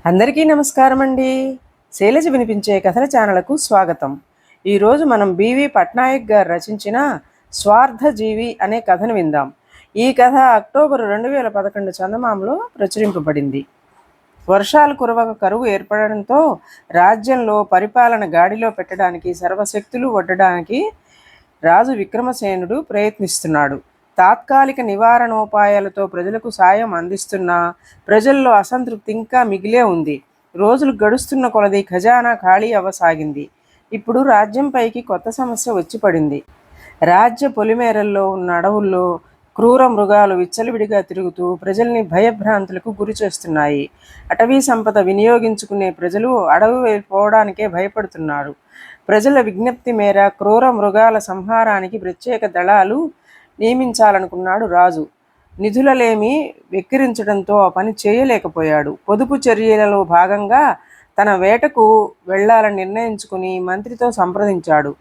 అందరికీ నమస్కారం అండి. శైలజ వినిపించే కథల ఛానల్కు స్వాగతం. ఈరోజు మనం బివి పట్నాయక్ గారు రచించిన స్వార్థజీవి అనే కథను విందాం. ఈ కథ అక్టోబర్ 2011 చందమామలో ప్రచురింపబడింది. వర్షాలు కురవక కరువు ఏర్పడడంతో రాజ్యంలో పరిపాలన గాడిలో పెట్టడానికి సర్వశక్తులు ఒడ్డడానికి రాజు విక్రమసేనుడు ప్రయత్నిస్తున్నాడు. తాత్కాలిక నివారణోపాయాలతో ప్రజలకు సాయం అందిస్తున్నా ప్రజల్లో అసంతృప్తి ఇంకా మిగిలే ఉంది. రోజులు గడుస్తున్న కొలది ఖజానా ఖాళీ అవ్వసాగింది. ఇప్పుడు రాజ్యంపైకి కొత్త సమస్య వచ్చి పడింది. రాజ్య పొలిమేరల్లో ఉన్న అడవుల్లో క్రూర మృగాలు విచ్చలవిడిగా తిరుగుతూ ప్రజల్ని భయభ్రాంతులకు గురి చేస్తున్నాయి. అటవీ సంపద వినియోగించుకునే ప్రజలు అడవి వెళ్ళిపోవడానికే భయపడుతున్నారు. ప్రజల విజ్ఞప్తి మేర క్రూర మృగాల సంహారానికి ప్రత్యేక దళాలు నియమించాలనుకున్నాడు రాజు. నిధులలేమి వెక్కిరించడంతో ఆ పని చేయలేకపోయాడు. పొదుపు చర్యలలో భాగంగా తన వేటకు వెళ్లాలని నిర్ణయించుకుని మంత్రితో సంప్రదించాడు.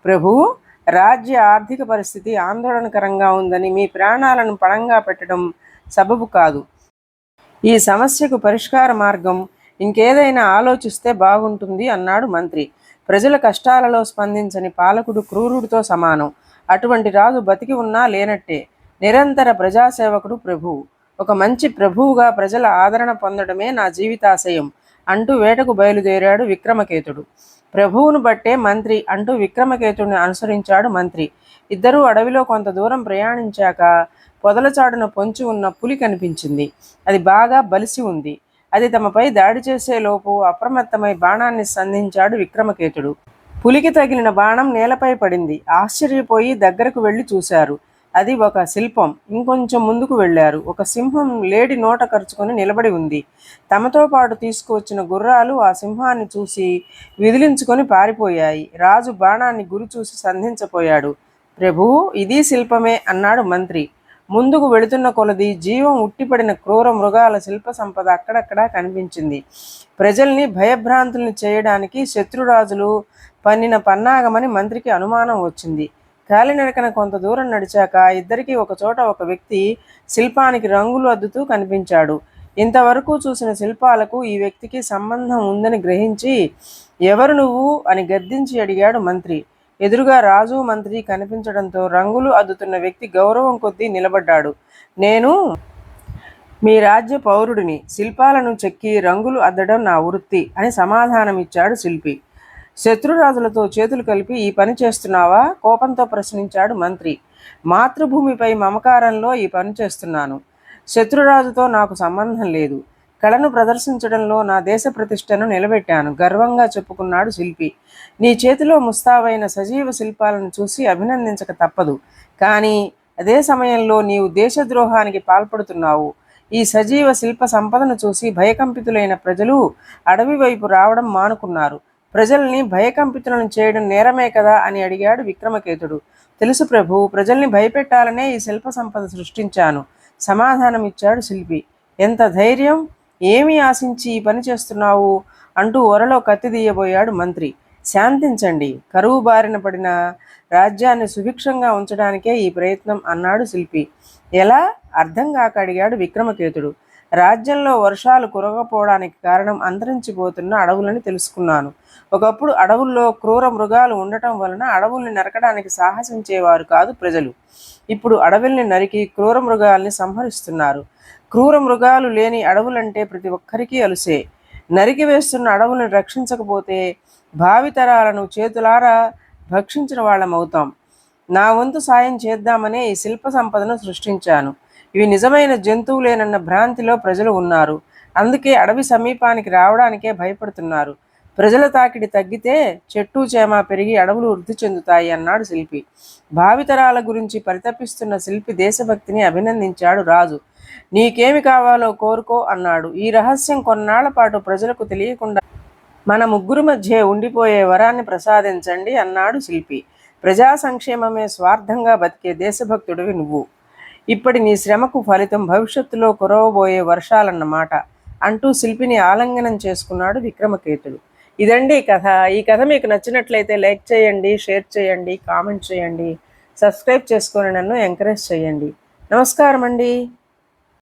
ప్రభు, రాజ్య ఆర్థిక పరిస్థితి ఆందోళనకరంగా ఉందని మీ ప్రాణాలను పణంగా పెట్టడం సబబు కాదు. ఈ సమస్యకు పరిష్కార మార్గం ఇంకేదైనా ఆలోచిస్తే బాగుంటుంది అన్నాడు మంత్రి. ప్రజల కష్టాలలో స్పందించని పాలకుడు క్రూరుడితో సమానం. అటువంటి రాజు బతికి ఉన్నా లేనట్టే. నిరంతర ప్రజాసేవకుడు ప్రభువు. ఒక మంచి ప్రభువుగా ప్రజల ఆదరణ పొందడమే నా జీవితాశయం అంటూ వేటకు బయలుదేరాడు విక్రమకేతుడు. ప్రభువును బట్టే మంత్రి అంటూ విక్రమకేతుడిని అనుసరించాడు మంత్రి. ఇద్దరూ అడవిలో కొంత దూరం ప్రయాణించాక పొదలచాటున పొంచి ఉన్న పులి కనిపించింది. అది బాగా బలిసి ఉంది. అది తమపై దాడి చేసేలోపు అప్రమత్తమై బాణాన్ని సంధించాడు విక్రమకేతుడు. పులికి తగిలిన బాణం నేలపై పడింది. ఆశ్చర్యపోయి దగ్గరకు వెళ్ళి చూశారు. అది ఒక శిల్పం. ఇంకొంచెం ముందుకు వెళ్ళారు. ఒక సింహం లేడి నోట కరుచుకొని నిలబడి ఉంది. తమతో పాటు తీసుకువచ్చిన గుర్రాలు ఆ సింహాన్ని చూసి విదిలించుకొని పారిపోయాయి. రాజు బాణాన్ని గురి చూసి సంధించపోయాడు. ప్రభు, ఇది శిల్పమే అన్నాడు మంత్రి. ముందుకు వెళుతున్న కొలది జీవం ఉట్టిపడిన క్రూర మృగాల శిల్ప సంపద అక్కడక్కడా కనిపించింది. ప్రజల్ని భయభ్రాంతుల్ని చేయడానికి శత్రురాజులు పన్నిన పన్నాగమని మంత్రికి అనుమానం వచ్చింది. కాలినడకన కొంత దూరం నడిచాక ఇద్దరికీ ఒకచోట ఒక వ్యక్తి శిల్పానికి రంగులు అద్దుతూ కనిపించాడు. ఇంతవరకు చూసిన శిల్పాలకు ఈ వ్యక్తికి సంబంధం ఉందని గ్రహించి, ఎవరు నువ్వు అని గద్దించి అడిగాడు మంత్రి. ఎదురుగా రాజు మంత్రి కనిపించడంతో రంగులు అద్దుతున్న వ్యక్తి గౌరవం కొద్దీ నిలబడ్డాడు. నేను మీ రాజ్య పౌరుడిని. శిల్పాలను చెక్కి రంగులు అద్దడం నా వృత్తి అని సమాధానమిచ్చాడు శిల్పి. శత్రురాజులతో చేతులు కలిపి ఈ పని చేస్తున్నావా? కోపంతో ప్రశ్నించాడు మంత్రి. మాతృభూమిపై మమకారంలో ఈ పని చేస్తున్నాను. శత్రురాజుతో నాకు సంబంధం లేదు. కళను ప్రదర్శించడంలో నా దేశ ప్రతిష్టను నిలబెట్టాను గర్వంగా చెప్పుకున్నాడు శిల్పి. నీ చేతిలో ముస్తాబైన సజీవ శిల్పాలను చూసి అభినందించక తప్పదు. కానీ అదే సమయంలో నీవు దేశద్రోహానికి పాల్పడుతున్నావు. ఈ సజీవ శిల్ప సంపదను చూసి భయకంపితులైన ప్రజలు అడవి వైపు రావడం మానుకున్నారు. ప్రజల్ని భయకంపితులను చేయడం నేరమే కదా అని అడిగాడు విక్రమకేతుడు. తెలుసు ప్రభు, ప్రజల్ని భయపెట్టాలనే ఈ శిల్ప సంపద సృష్టించాను సమాధానం ఇచ్చాడు శిల్పి. ఎంత ధైర్యం! ఏమీ ఆశించి ఈ పని చేస్తున్నావు అంటూ ఒరలో కత్తి తీయబోయాడు మంత్రి. శాంతించండి. కరువు బారిన పడిన రాజ్యాన్ని సుభిక్షంగా ఉంచడానికే ఈ ప్రయత్నం అన్నాడు శిల్పి. ఎలా? అర్థం కాక అడిగాడు విక్రమకేతుడు. రాజ్యంలో వర్షాలు కురవకపోవడానికి కారణం అంతరించిపోతున్న అడవులని తెలుసుకున్నాను. ఒకప్పుడు అడవుల్లో క్రూర మృగాలు ఉండటం వలన అడవుల్ని నరకడానికి సాహసించేవారు కాదు ప్రజలు. ఇప్పుడు అడవుల్ని నరికి క్రూర మృగాల్ని సంహరిస్తున్నారు. క్రూర మృగాలు లేని అడవులంటే ప్రతి ఒక్కరికి అలుసే. నరికి వేస్తున్న అడవులను రక్షించకపోతే భావితరాలను చేతులారా భక్షించిన వాళ్ళమవుతాం. నా వంతు సాయం చేద్దామనే ఈ శిల్ప సంపదను సృష్టించాను. ఇవి నిజమైన జంతువులేనన్న భ్రాంతిలో ప్రజలు ఉన్నారు. అందుకే అడవి సమీపానికి రావడానికే భయపడుతున్నారు. ప్రజల తాకిడి తగ్గితే చెట్టు చేమ పెరిగి అడవులు వృద్ధి చెందుతాయి అన్నాడు శిల్పి. భావితరాల గురించి పరితపిస్తున్న శిల్పి దేశభక్తిని అభినందించాడు రాజు. నీకేమి కావాలో కోరుకో అన్నాడు. ఈ రహస్యం కొన్నాళ్ల పాటు ప్రజలకు తెలియకుండా మన ముగ్గురు మధ్య ఉండిపోయే వరాన్ని ప్రసాదించండి అన్నాడు శిల్పి. ప్రజా సంక్షేమమే స్వార్థంగా బతికే దేశభక్తుడివి నువ్వు. ఇప్పటి నీ శ్రమకు ఫలితం భవిష్యత్తులో కురవబోయే వర్షాలన్నమాట అంటూ శిల్పిని ఆలింగనం చేసుకున్నాడు విక్రమకేతుడు. ఇదండి కథ. ఈ కథ మీకు నచ్చినట్లయితే లైక్ చేయండి, షేర్ చేయండి, కామెంట్ చేయండి, సబ్స్క్రైబ్ చేసుకొని నన్ను ఎంకరేజ్ చేయండి. నమస్కారం అండి.